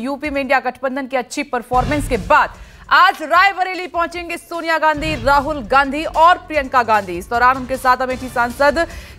UP में India गठबंधन की अच्छी परफॉर्मेंस के बाद आज रायबरेली पहुंचेंगे सोनिया गांधी, राहुल गांधी और प्रियंका गांधी। इस दौरान उनके साथ अमेठी सांसद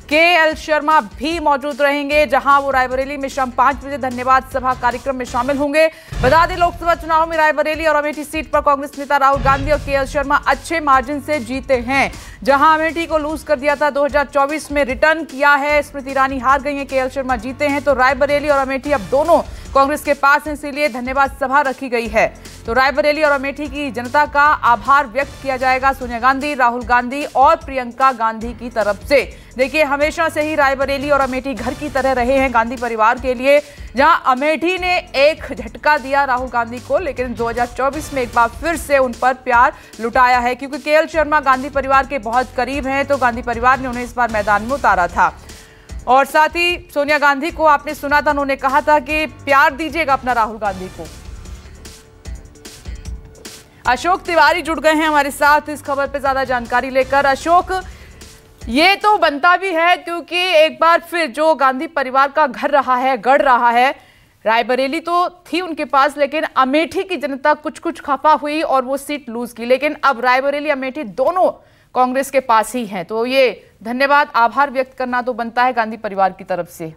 केएल शर्मा भी मौजूद रहेंगे, जहां वो रायबरेली में शाम 5 बजे धन्यवाद सभा कार्यक्रम में शामिल होंगे। बता दें, लोकसभा चुनाव में रायबरेली और अमेठी सीट पर कांग्रेस नेता राहुल गांधी और केएल शर्मा अच्छे मार्जिन से जीते हैं। जहां अमेठी को लूज कर दिया था 2024 में रिटर्न किया है, स्मृति ईरानी हार गई है, केएल शर्मा जीते हैं। तो रायबरेली और अमेठी अब दोनों कांग्रेस के पास है, इसीलिए धन्यवाद सभा रखी गई है। तो रायबरेली और अमेठी की जनता का आभार व्यक्त किया जाएगा सोनिया गांधी, राहुल गांधी और प्रियंका गांधी की तरफ से। देखिए, हमेशा से ही रायबरेली और अमेठी घर की तरह रहे हैं गांधी परिवार के लिए। जहां अमेठी ने एक झटका दिया राहुल गांधी को, लेकिन 2024 में एक बार फिर से उन पर प्यार लुटाया है, क्योंकि केएल शर्मा गांधी परिवार के बहुत करीब हैं, तो गांधी परिवार ने उन्हें इस बार मैदान में उतारा था। और साथ ही सोनिया गांधी को आपने सुना था, उन्होंने कहा था कि प्यार दीजिएगा अपना राहुल गांधी को। अशोक तिवारी जुड़ गए हैं हमारे साथ इस खबर पे ज्यादा जानकारी लेकर। अशोक, ये तो बनता भी है क्योंकि एक बार फिर जो गांधी परिवार का घर रहा है, गढ़ रहा है, रायबरेली तो थी उनके पास, लेकिन अमेठी की जनता कुछ कुछ खफा हुई और वो सीट लूज की। लेकिन अब रायबरेली अमेठी दोनों कांग्रेस के पास ही हैं, तो ये धन्यवाद आभार व्यक्त करना तो बनता है गांधी परिवार की तरफ से।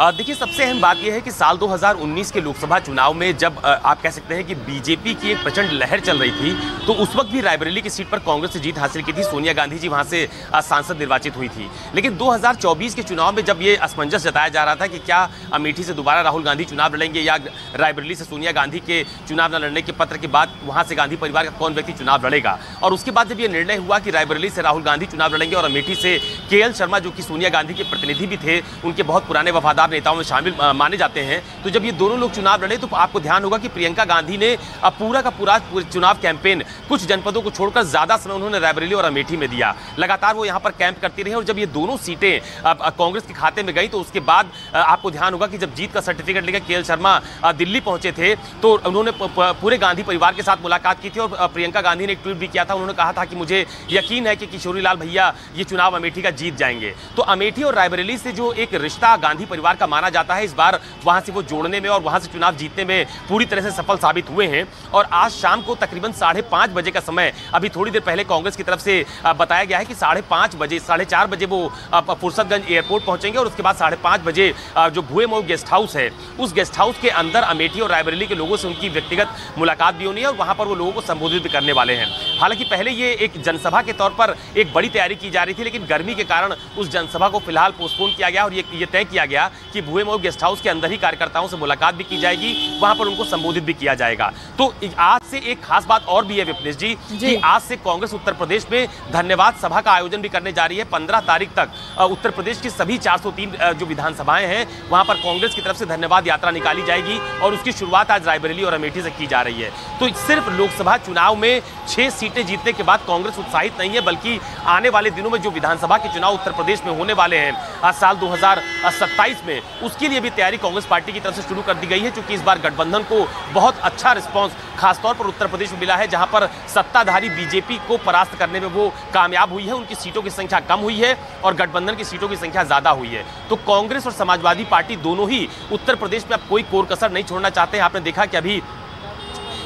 देखिए, सबसे अहम बात यह है कि साल 2019 के लोकसभा चुनाव में जब आप कह सकते हैं कि बीजेपी की एक प्रचंड लहर चल रही थी, तो उस वक्त भी रायबरेली की सीट पर कांग्रेस से जीत हासिल की थी। सोनिया गांधी जी वहां से सांसद निर्वाचित हुई थी। लेकिन 2024 के चुनाव में जब ये असमंजस जताया जा रहा था कि क्या अमेठी से दोबारा राहुल गांधी चुनाव लड़ेंगे या रायबरेली से सोनिया गांधी के चुनाव न लड़ने के पत्र के बाद वहां से गांधी परिवार का कौन व्यक्ति चुनाव लड़ेगा, और उसके बाद जब यह निर्णय हुआ कि रायबरेली से राहुल गांधी चुनाव लड़ेंगे और अमेठी से केएल शर्मा, जो कि सोनिया गांधी के प्रतिनिधि भी थे, उनके बहुत पुराने वफादार नेताओं में शामिल माने जाते हैं, तो जब ये दोनों लोग चुनाव लड़े तो आपको ध्यान होगा कि प्रियंका गांधी ने पूरा का पूरा चुनाव कैंपेन कुछ जनपदों को छोड़कर ज्यादा समय उन्होंने रायबरेली और अमेठी में दिया। लगातार वो यहां पर कैंप करती रही, और जब ये दोनों सीटें कांग्रेस के खाते में गई तो उसके बाद आपको ध्यान होगा कि जब जीत का सर्टिफिकेट लेकर केएल शर्मा दिल्ली पहुंचे थे तो उन्होंने पूरे गांधी परिवार के साथ मुलाकात की थी, और प्रियंका गांधी ने एक ट्वीट भी किया था। उन्होंने कहा था कि मुझे यकीन है कि किशोरी लाल भैया ये चुनाव अमेठी का जीत जाएंगे। तो अमेठी और रायबरेली से जो एक रिश्ता गांधी परिवार का माना जाता है, इस बार वहां से वो जोड़ने में और वहां से चुनाव जीतने में पूरी तरह से सफल साबित हुए हैं। और आज शाम को तकरीबन 5:30 बजे का समय, अभी थोड़ी देर पहले कांग्रेस की तरफ से बताया गया है कि 5:30 बजे 4:30 बजे वो फुर्सतगंज एयरपोर्ट पहुंचेंगे, और उसके बाद 5:30 बजे जो भुए मऊ गेस्ट हाउस है, उस गेस्ट हाउस के अंदर अमेठी और रायबरेली के लोगों से उनकी व्यक्तिगत मुलाकात भी होनी है, और वहां पर वो लोगों को संबोधित भी करने वाले हैं। हालांकि पहले ये एक जनसभा के तौर पर एक बड़ी तैयारी की जा रही थी, लेकिन गर्मी के कारण उस जनसभा को फिलहाल पोस्टपोन किया गया, और ये तय किया गया कि भुए मऊ गेस्ट हाउस के अंदर ही कार्यकर्ताओं से मुलाकात भी की जाएगी, वहां पर उनको संबोधित भी किया जाएगा। तो आज से एक खास बात और भी है विपनेश जी, कि आज से कांग्रेस उत्तर प्रदेश में धन्यवाद सभा का आयोजन भी करने जा रही है। 15 तारीख तक उत्तर प्रदेश की सभी 403 जो विधानसभाएं हैं, वहां पर कांग्रेस की तरफ से धन्यवाद यात्रा निकाली जाएगी, और उसकी शुरुआत आज रायबरेली और अमेठी से की जा रही है। तो सिर्फ लोकसभा चुनाव में 6 सीटें जीतने के बाद कांग्रेस उत्साहित नहीं है, बल्कि आने वाले दिनों में जो विधानसभा के चुनाव उत्तर प्रदेश में होने वाले हैं साल 2027 में, उसके लिए भी तैयारी कांग्रेस पार्टी की तरफ से शुरू कर दी गई है। क्योंकि इस बार गठबंधन को बहुत अच्छा रिस्पांस खासतौर पर उत्तर प्रदेश में मिला है, जहां पर सत्ताधारी बीजेपी को परास्त करने में वो कामयाब हुई है। उनकी सीटों की संख्या कम हुई है और गठबंधन की सीटों की संख्या ज्यादा हुई है। तो कांग्रेस और समाजवादी पार्टी दोनों ही उत्तर प्रदेश में अब कोई कोर कसर नहीं छोड़ना चाहते हैं। आपने देखा कि अभी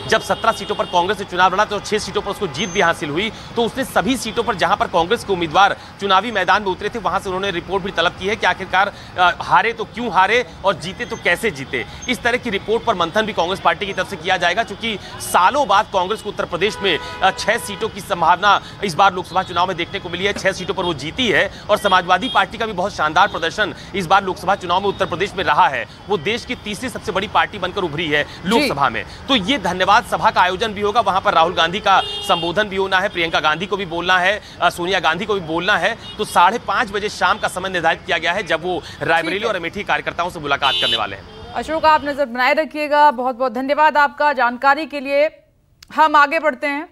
जब 17 सीटों पर कांग्रेस ने चुनाव लड़ा तो 6 सीटों पर उसको जीत भी हासिल हुई, तो उसने सभी सीटों पर जहां पर कांग्रेस के उम्मीदवार चुनावी मैदान में उतरे थे, वहां से उन्होंने रिपोर्ट भी तलब की है कि आखिरकार हारे तो क्यों हारे और जीते तो कैसे जीते। इस तरह की रिपोर्ट पर मंथन भी कांग्रेस पार्टी की तरफ से किया जाएगा, क्योंकि सालों बाद कांग्रेस को उत्तर प्रदेश में 6 सीटों की संभावना इस बार लोकसभा चुनाव में देखने को मिली है। 6 सीटों पर वो जीती है, और समाजवादी पार्टी का भी बहुत शानदार प्रदर्शन इस बार लोकसभा चुनाव में उत्तर प्रदेश में रहा है। वो देश की तीसरी सबसे बड़ी पार्टी बनकर उभरी है लोकसभा में। तो ये धन्यवाद सभा का आयोजन भी होगा, वहां पर राहुल गांधी का संबोधन भी होना है, प्रियंका गांधी को भी बोलना है, सोनिया गांधी को भी बोलना है। तो 5:30 बजे शाम का समय निर्धारित किया गया है, जब वो रायबरेली और अमेठी कार्यकर्ताओं से मुलाकात करने वाले हैं। अशोक, आप नजर बनाए रखिएगा। बहुत बहुत धन्यवाद आपका जानकारी के लिए। हम आगे बढ़ते हैं।